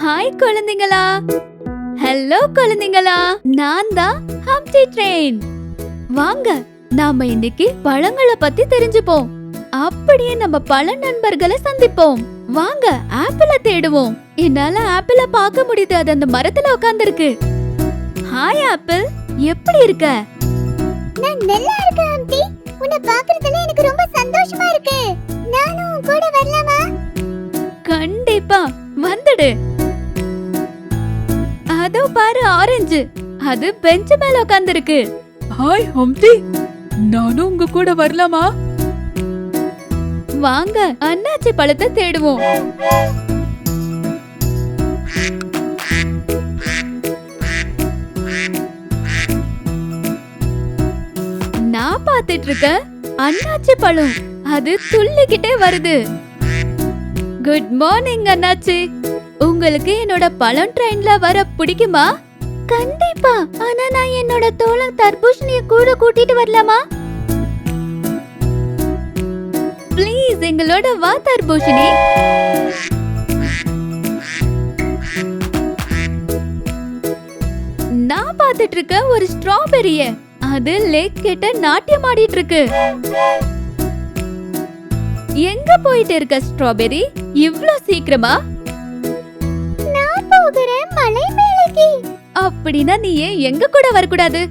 Hi குழந்தைங்களா, hello குழந்தைங்களா, நான் தான் ஹம்டி ட்ரெயின். வாங்க நாம இன்னைக்கு பழங்களை பத்தி தெரிஞ்சுப்போம். அப்படியே நம்ம பழ நண்பர்களை சந்திப்போம். வாங்க ஆப்பிள தேடுவோம். என்னால ஆப்பிள பார்க்க முடியுது, அது அந்த மரத்துல உட்கார்ந்திருக்கு. ஹாய் ஆப்பிள், எப்படி இருக்க? நான் நல்லா இருக்கேன் ஆண்டி. உன்னை பார்க்கிறதுல எனக்கு ரொம்ப சந்தோஷமா இருக்கு. நானும் உன் கூட வரலாமா? கண்டிப்பா வந்துடு. அதோ பாரு ஆரஞ்சு, அது பெஞ்ச் மேல உட்கார்ந்திருக்கு. ஹாய் ஹம்டி, நானும் உங்க கூட வரலாமா? வாங்க அன்னாச்சி பழத்தை தேடுவோம். நான் பார்த்துட்டு இருக்க அன்னாச்சி பழம், அது துள்ளிக்கிட்டே வருது. குட் மார்னிங் அண்ணாச்சி, உங்களுக்கு என்னோட பழம் ட்ரெயின்ல வர பிடிக்குமா? கண்டிப்பா, ஆனா நான் என்னோட தோழன் தர்பூசணியை கூட கூட்டிட்டு வரலாமா? ப்ளீஸ் எங்களோட வா தர்பூசணி. நான் பார்த்துட்டு இருக்க ஒரு ஸ்ட்ராபெரிய, அது லேக் கிட்ட நாட்டியம் ஆடிட்டு இருக்கு. எங்க போயிட்டு இருக்க ஸ்ட்ராபெரி இவ்ளோ சீக்கிரமா? நான் போகிறேன் மலை மேலேக்கு. அப்படின்னா நீ ஏன் எங்க கூட வரக்கூடாது?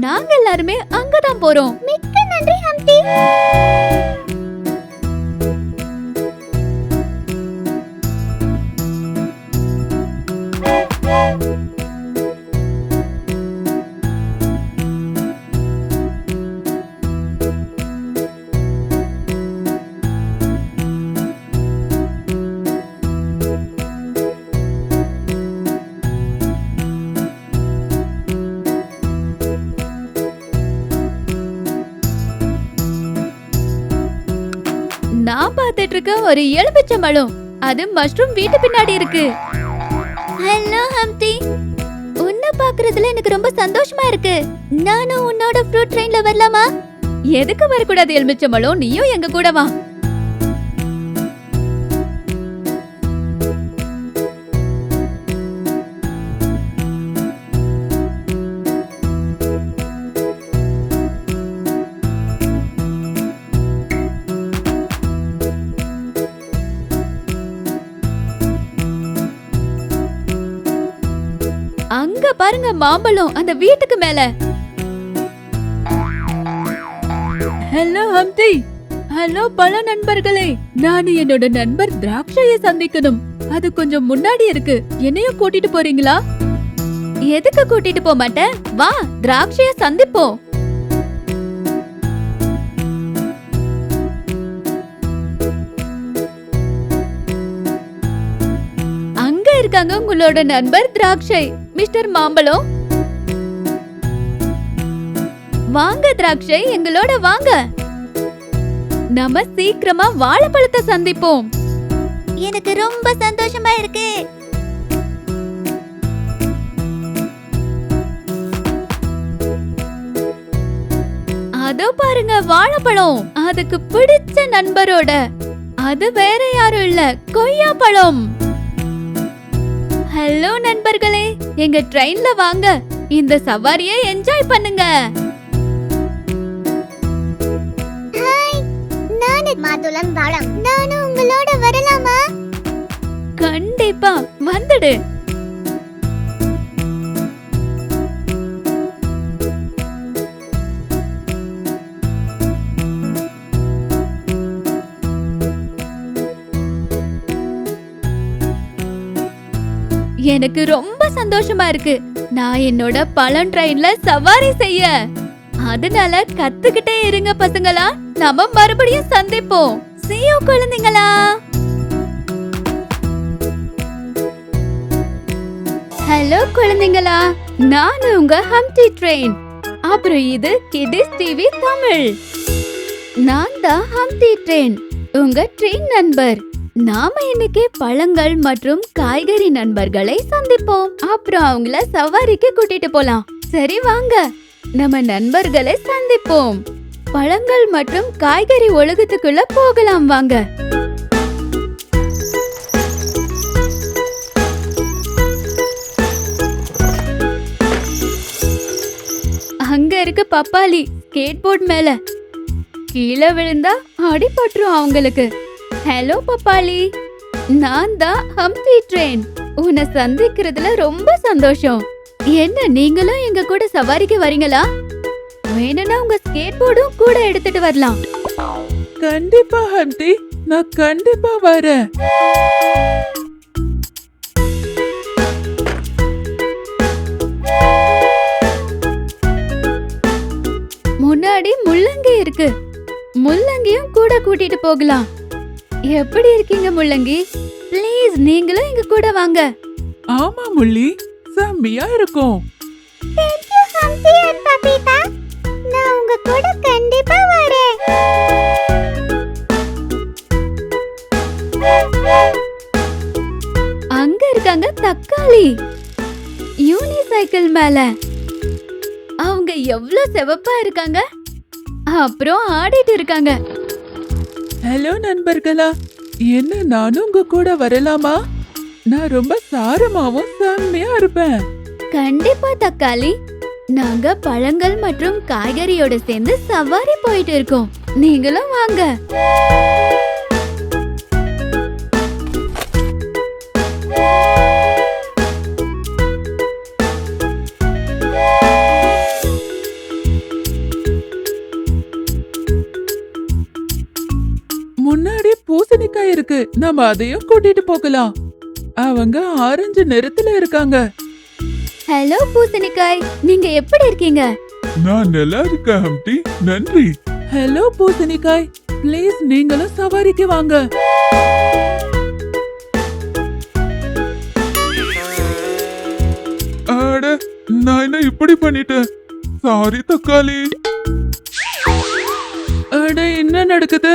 நாங்க எல்லாருமே அங்கதான் போறோம். மிக்க நன்றி ஹம்டி. நான் பார்த்துட்டு இருக்க ஒரு எலுமிச்சை பழம், அது மஷ்ரூம் வீட்டு பின்னாடி இருக்கு. ஹலோ ஹம்டி, உன்னை பார்க்கிறதுல எனக்கு ரொம்ப சந்தோஷமா இருக்கு. நானும் உன்னோட ஃப்ரூட் ட்ரெயின்ல வரலாமா? எதுக்கு வரக்கூடாது எலுமிச்சை பழம், நீயும் எங்க கூட வா. அங்க பாருங்க மாம்பழம், அந்த வீட்டுக்கு மேல. ஹலோ ஹம்டி, ஹலோ பழ நண்பர்களே. நான் என்னோட நண்பர் திராட்சையை சந்திக்கணும். அது கொஞ்சம் முன்னாடி இருக்கு. என்னையும் கூட்டிட்டு போறீங்களா? எதுக்கு கூட்டிட்டு போக மாட்டேன், வா திராட்சைய சந்திப்போம். அங்க இருக்காங்க உங்களோட நண்பர் திராட்சை, மிஸ்டர் மாம்பழம். வாங்க திராட்சை, எங்களோட வாங்க. நம்ம சீக்கிரமா வாழைப்பழத்தை சந்திப்போம். எனக்கு ரொம்ப சந்தோஷமா இருக்கு. அதோ பாருங்க வாழைப்பழம், அதுக்கு பிடிச்ச நண்பரோட. அது வேற யாரும் இல்ல, கொய்யா பழம். ஹலோ நண்பர்களே, எங்க ட்ரெயின்ல வாங்க, இந்த சவாரியை என்ஜாய் பண்ணுங்க. ஹாய், நானு மாதுளம் பழம். நானும் உங்களோட வரலாமா? கண்டிப்பா வந்துடு. எனக்கு ரொம்ப சந்தோஷமா இருக்கு. நான் என்னோட பழம் ட்ரெயின்ல சவாரி செய்ய. அதனால கத்துக்கிட்டே இருங்க பசங்களா, நாம மறுபடியும் சந்திப்போம். See you குழந்தைங்களா. ஹலோ குழந்தைங்களா, நான் உங்க ஹம்டி ட்ரெயின். அப்புறம் இது கிடிஸ் டிவி தமிழ். நான் தான் ஹம்டி ட்ரெயின், உங்க ட்ரெயின் நண்பர். நாம இன்னைக்கு பழங்கள் மற்றும் காய்கறி நண்பர்களை சந்திப்போம். அப்புறம் அவங்கள சவாரிக்கு கூட்டிட்டு போலாம். சரி வாங்க, நம்ம நண்பர்களை சந்திப்போம். பழங்கள் மற்றும் காய்கறி உலகத்துக்குள்ள போகலாம் வாங்க. இருக்கு பப்பாளி ஸ்கேட் போர்ட் மேல. கீழே விழுந்தா அடிபட்டுரும் அவங்களுக்கு. ஹலோ பப்பாளி, நான் தான் ஹம்ப்டி ட்ரெயின். உன்னை சந்திக்கிறதுல ரொம்ப சந்தோஷம். என்ன நீங்களும் எங்க கூட சவாரிக்கு வரீங்களா? வேணும்னா உங்க ஸ்கேட் போர்டும் கூட எடுத்துட்டு வரலாம். கண்டிப்பா ஹம்ப்டி, நான் கண்டிப்பா வரேன். முன்னாடி முள்ளங்கி இருக்கு, முள்ளங்கியும் கூட கூட்டிட்டு போகலாம். எப்படி இருக்கீங்க முள்ளங்கி? ப்ளீஸ் நீங்களும் எங்க கூட வாங்க. ஆமா முள்ளி, செம்மையா இருக்கும். Thank you ஹம்ப்டி அண்ட் பப்பீதா. நான் உங்க கூட கண்டிப்பா வரேன். அங்க இருக்காங்க தக்காளி யூனிசைக்கிள் மேல. அவங்க எவ்வளவு சிவப்பா இருக்காங்க, அப்புறம் ஆடிட்டு இருக்காங்க. ஹலோ நண்பர்களா, என்ன நானும் உங்க கூட வரலாமா? நான் ரொம்ப சாரமாவும் செம்மையா இருப்பேன். கண்டிப்பா தக்காளி, நாங்க பழங்கள் மற்றும் காய்கறியோட சேர்ந்து சவாரி போயிட்டு இருக்கோம். நீங்களும் வாங்க. முன்னாடி பூசணிக்காய் இருக்கு, நம்ம அதையும் கூட்டிட்டு போகலாம். அவங்க ஆரஞ்சு நிறத்துல இருக்காங்க. ஹலோ பூசணிக்காய், நீங்க எப்படி இருக்கீங்க? நான் நல்லா இருக்கேன் ஹம்ப்டி, நன்றி. ஹலோ பூசணிக்காய், ப்ளீஸ் நீங்களும் சவாரிக்கு வாங்க. அட, நான் என்ன இப்படி பண்ணிட்டேன்? சாரி தக்காளி. அட, என்ன நடக்குது?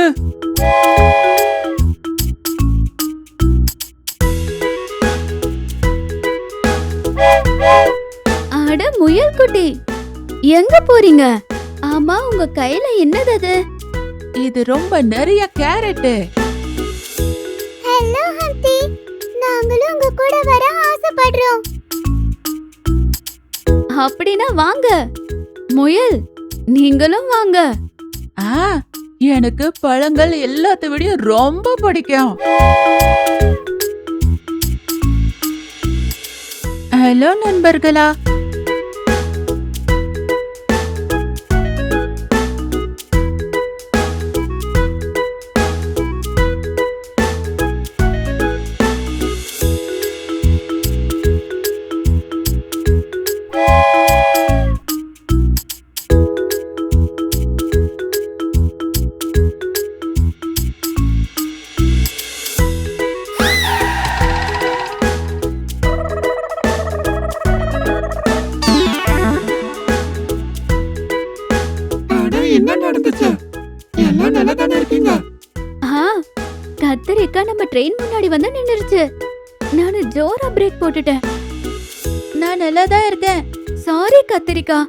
அட முயல் குட்டி, எங்க போறீங்க? ஆமா, உங்க கையில என்னது அது? இது ரொம்ப நிறைய கேரட். ஹலோ ஹம்ப்டி, நாங்களும் உங்க கூட வர ஆசைப்படுறோம். அப்படின்னா வாங்க. முயல், நீங்களும் வாங்க. எனக்கு பழங்கள் எல்லாத்த விடையும் ரொம்ப பிடிக்கும். ஹலோ நண்பர்களா, என்ன நடந்துச்சு? எல்லாம் நல்லா தானே இருக்கீங்க? கத்தரிக்கா நம்ம ட்ரெயின் முன்னாடி வந்து நின்னுருச்சு. நானு ஜோரா பிரேக் போட்டுட்டேன். நான் நல்லா தான் இருக்கேன். சாரி கத்திரிக்கா,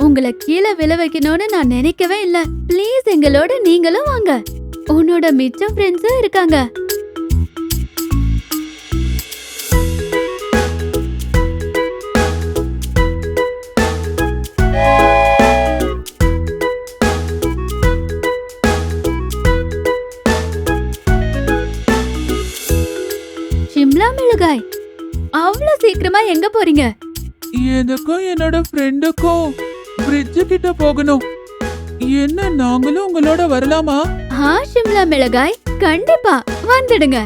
உங்களை கீழே விழ வைக்கணும்னு நான் நினைக்கவே இல்ல. ப்ளீஸ் எங்களோட நீங்களும் வாங்க. உன்னோட மிச்சம் ஃப்ரெண்ட்ஸும் இருக்காங்க. ஷிம்லா மிளகாய், அவ்வளவு சீக்கிரமா எங்க போறீங்க? எனக்கும் என்னோட ஃப்ரெண்டுக்கும் பிரிட்ஜ் கிட்ட போகணும். என்ன நாங்களும் உங்களோட வரலாமா? ஷிம்லா மிளகாய், கண்டிப்பா வந்துடுங்க.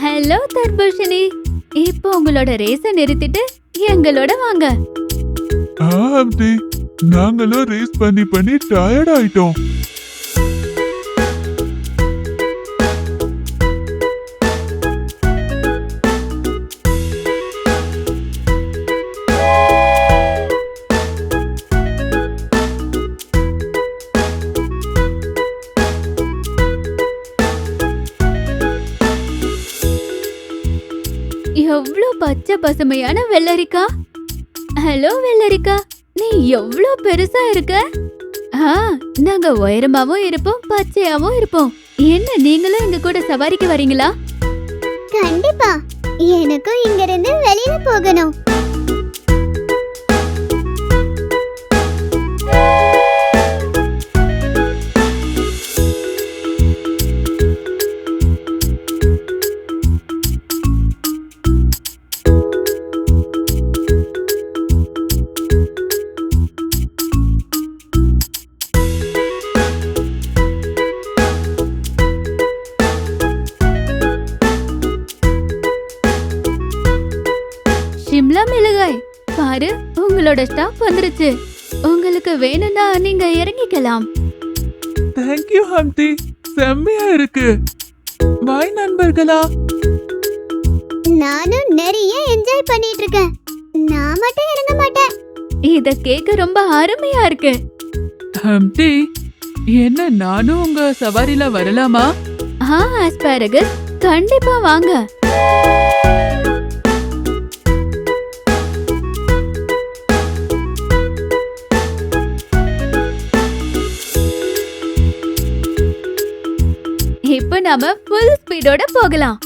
ஹலோ தர்பூஷணி, இப்போ உங்களோட ரேஸ நிறுத்திட்டு எங்களோட வாங்க. ஹம்ப்டி, நாங்களும் ரேஸ் பண்ணி பண்ணி டயர்ட் ஆயிட்டோம். எவ்ளோ பச்சை பசுமையான வெள்ளரிக்கா. ஹலோ வெள்ளரிக்கா, நீ எவ்ளோ பெருசா இருக்க. நாங்க உயரமாவும் இருப்போம், பச்சையாவும் இருப்போம். என்ன நீங்களும் எங்க கூட சவாரிக்கு வரீங்களா? கண்டிப்பா, எனக்கும் இங்க இருந்து வெளியில போகணும். ஷிம்லா மிளகாய், பாரு உங்களோட ஸ்டாப் வந்துருச்சு. உங்களுக்கு வேணும்னா நீங்க இறங்கிக்கலாம். தேங்க்யூ ஹம்தி, செம்மையா இருக்கு. பாய் நண்பர்களா. நானும் நிறைய என்ஜாய் பண்ணிட்டு இருக்கேன். நான் மட்டும் இறங்க மாட்டேன். இத கேக்க ரொம்ப அருமையா இருக்கு. ஹம்தி, என்ன நானும் உங்க சவாரில வரலாமா? ஆஸ்பாரகஸ், கண்டிப்பா வாங்க. இப்ப நாம ஃபுல் ஸ்பீடோட போகலாம்.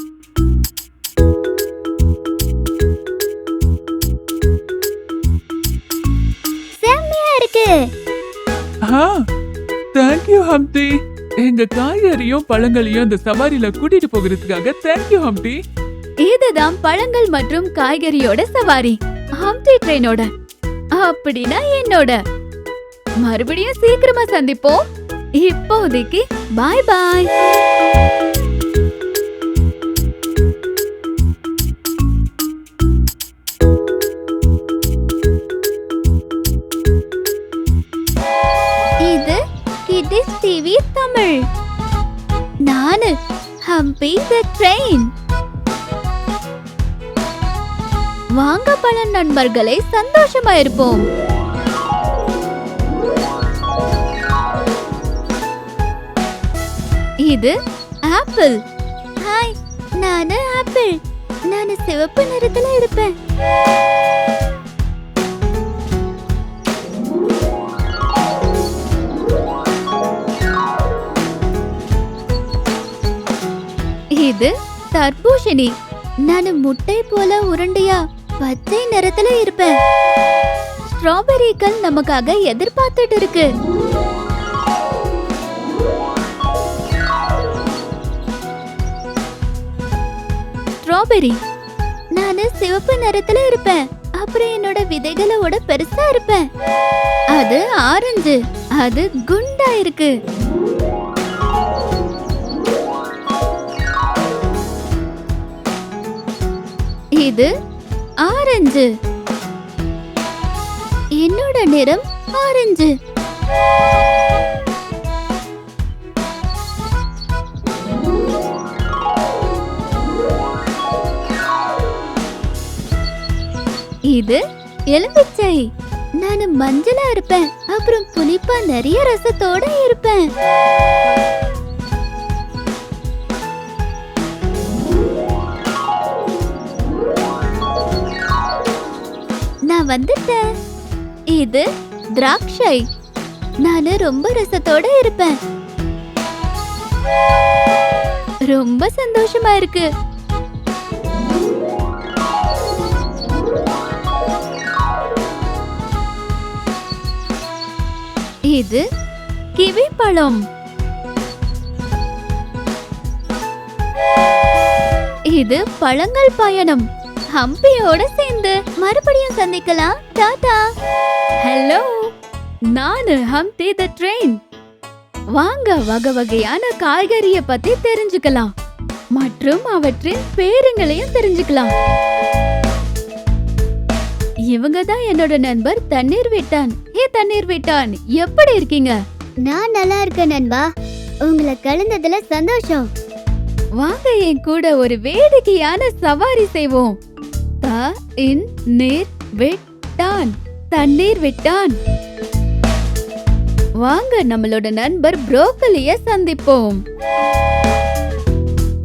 செம்மையா இருக்கு. தேங்க்யூ ஹம்தி. எங்க காய்கறியும் பழங்களையும் இந்த சவாரில கூட்டிட்டு போகிறதுக்காக தேங்க்யூ ஹம்தி. இதுதான் பழங்கள் மற்றும் காய்கறியோட சவாரி, ஹம்டி ட்ரெயினோட. அப்படின்னா என்னோட. மறுபடியும் சீக்கிரமா சந்திப்போம். இப்போதைக்கு பாய் பாய். இது கிடிஸ் டிவி தமிழ். நானு ஹம்பி தி ட்ரெயின். வாங்க பல நண்பர்களே, சந்தோஷமா இருப்போம். இது ஆப்பிள். ஹாய், நானு ஆப்பிள். நானு சிவப்பு நிறத்துல இருப்பேன். இது தர்பூசணி. நானு முட்டை போல உருண்டையா பச்சை நிறத்துல இருப்பேன். ஸ்ட்ராபெரிகள் நமக்காக எதிர்பார்த்துட்டு இருக்கு. ஸ்ட்ராபெரி. நானு சிவப்பு நிறத்துல இருப்பேன். அப்புறம் என்னோட விதைகளோட பெருசா இருப்பேன். அது ஆரஞ்சு. அது குண்டா இருக்கு. இது ஆரஞ்சு. என்னோட நிறம் ஆரஞ்சு. இது எலுமிச்சை. நானு மஞ்சளா இருப்பேன். அப்புறம் புளிப்பா நிறைய ரசத்தோட இருப்பேன். நான் வந்துட்டேன். இது திராட்சை. நானு ரொம்ப ரசத்தோட இருப்பேன். ரொம்ப சந்தோஷமா இருக்கு. இது கிவி பழம். இது பழங்கள் பயணம். ஹம்பியோட சேர்ந்து மறுபடியும் சந்திக்கலாம். டாடா. ஹலோ, நானு ஹம்பி தி ட்ரெயின். வாங்க வகை வகையான காய்கறிய பத்தி தெரிஞ்சுக்கலாம் மற்றும் அவற்றின் பேருங்களையும் தெரிஞ்சுக்கலாம். இவங்க தான் என்னோட நண்பர் தண்ணீர் விட்டான். தண்ணீர் விட்டான், எப்படி இருக்கீங்க? நான் நல்லா இருக்கேன் நண்பா. உங்களை கலந்ததுல சந்தோஷம். வாங்க என் கூட ஒரு வேடிக்கையான சவாரி செய்வோம். நீர் விட்டான், தண்ணீர் விட்டான். வாங்க நம்மளோட நண்பர் புரோக்கலிய சந்திப்போம்.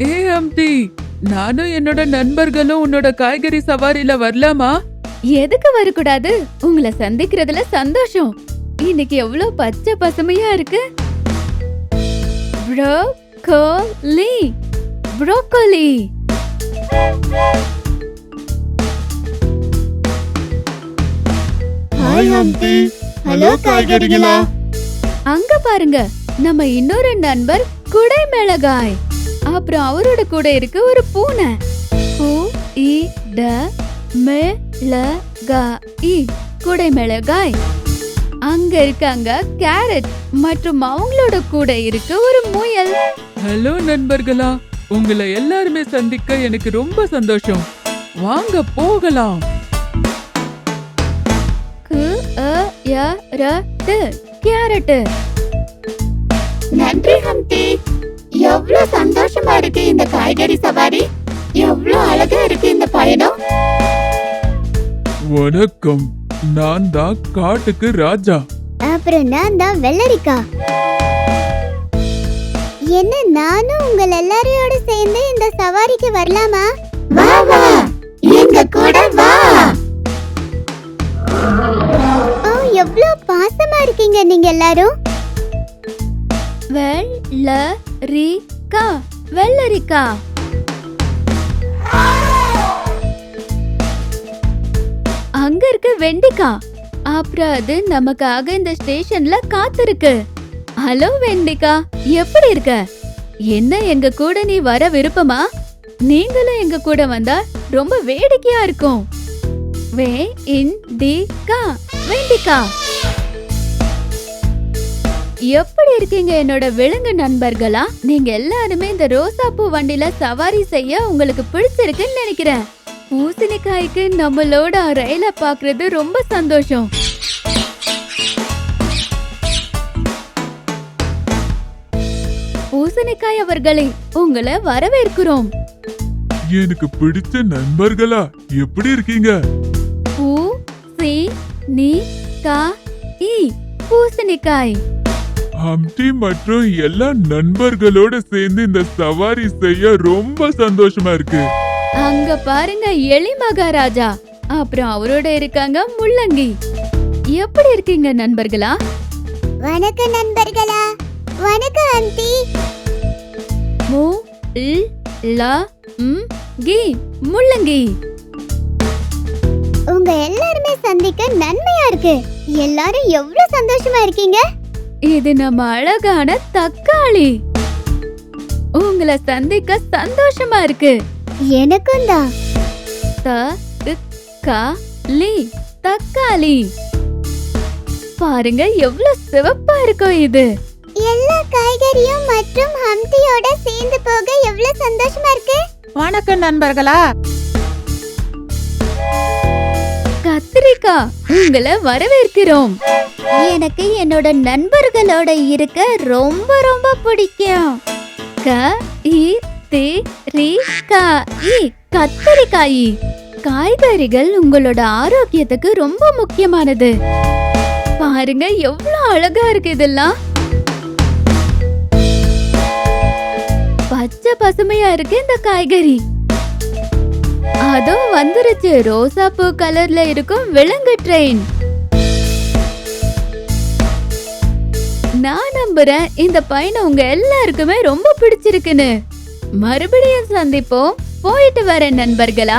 ஏ ஹம்தி, நானும் என்னோட நண்பர்களும் உன்னோட காய்கறி சவாரியில வரலாமா? எதுக்கு வரக்கூடாது? உங்களை சந்திக்கிறதுல சந்தோஷம். இன்னைக்கு எவ்வளவு பச்சை பசுமையா இருக்கு. Broccoli broccoli. Hi Humpty. Hello காய்கறிகளா. அங்க பாருங்க, நம்ம இன்னொரு நண்பர் குடை மிளகாய். அப்புறம் அவரோட கூட இருக்கு ஒரு பூனை. குடை மிளகாய். அங்க இருக்காங்க கேரட் மற்றும் அவங்களோட கூட இருக்கு ஒரு முயல். ஹலோ நண்பர்களா, உங்களை எல்லாருமே சந்திக்க எனக்கு ரொம்ப சந்தோஷம். வாங்க போகலாம். கேரட். நன்றி ஹம்டி. எவ்வளவு சந்தோஷமா இருக்கு இந்த காய்கறி சவாரி. எவ்வளவு அழகா இருக்கு இந்த பயணம். வணக்கம். நான் தான் காட்டுக்கு ராஜா. அப்புறம் நான் தான் வெள்ளரிக்கா. என்ன, நானும் உங்கள் எல்லாரையோட சேர்ந்து இந்த சவாரிக்கு வரலாமா? வா வா, எங்க கூட வா. ஓ, எவ்வளவு பாசமா இருக்கீங்க நீங்க எல்லாரும். வெள்ளரிக்கா வெள்ளரிக்கா. அங்க இருக்க வெண்டிக்கா. அப்புறம் அது நமக்காக இந்த ஸ்டேஷன்ல காத்திருக்கு. ஹலோ வெண்டிக்கா, எப்படி இருக்க? என்ன, எங்க கூட நீ வர விருப்பமா? நீங்களும் எங்க கூட வந்தா ரொம்ப வேடிக்கையா இருக்கும். வெண்டிக்கா வெண்டிக்கா. எப்படி இருக்கீங்க என்னோட விலங்கு நண்பர்களா? நீங்க எல்லாருமே இந்த ரோசா பூ வண்டியில சவாரி செய்ய உங்களுக்கு பிடிச்சிருக்குன்னு நினைக்கிறேன். பூசணிக்காய்க்கு நம்மளோட ரயில பாக்குறது ரொம்ப சந்தோஷம். பூசணிக்காய் அவர்களே, உங்களை வரவேற்கிறோம். எனக்கு பிடிச்ச நண்பர்களா, எப்படி இருக்கீங்க? பூசணிக்காய். ஹம்டி மற்றும் எல்லா நண்பர்களோட சேர்ந்து இந்த சவாரி செய்ய ரொம்ப சந்தோஷமா இருக்கு. அங்க பாருங்க எலி மகாராஜா. அப்புறம் அவரோட இருக்காங்க முள்ளங்கி. எப்படி இருக்கீங்க நண்பர்களா? வணக்கம் நண்பர்களா. வணக்கம் ஆண்டி. முள்ளங்கி. உங்க எல்லாருமே சந்திக்க நன்மையா இருக்கு. எல்லாரும் எவ்வளவு சந்தோஷமா இருக்கீங்க. இது நம்ம அழகான தக்காளி. உங்களை சந்திக்க சந்தோஷமா இருக்கு. எனக்கும் தான். தக்காளி. பாருங்க எவ்வளவு சிவப்பா இருக்கும் இது. எல்லா காய்கறியும் மற்றும் ஹம்டியோட சேர்ந்து போக எவ்வளவு சந்தோஷமா இருக்கு. வணக்கம் நண்பர்களா. கத்திரிக்காய், உங்களை வரவேற்கிறோம். எனக்கு என்னோட நண்பர்களோட இருக்க ரொம்ப ரொம்ப பிடிக்கும். கத்திரிக்காய். காய்கறிகள் உங்களோட ஆரோக்கியத்துக்கு ரொம்ப முக்கியமானது. பாருங்க எவ்வளவு அழகா இருக்கு இதெல்லாம். பச்சை பசுமையா இருக்கு இந்த காய்கறி. அதுவும் வந்துருச்சு ரோசா பூ கலர்ல இருக்கும் விலங்கு ட்ரெயின். நான் நம்புறேன் இந்த பயணம் உங்க எல்லாருக்குமே ரொம்ப பிடிச்சிருக்குன்னு. மறுபடியும் சந்திப்போம். போயிட்டு வரேன் நண்பர்களா.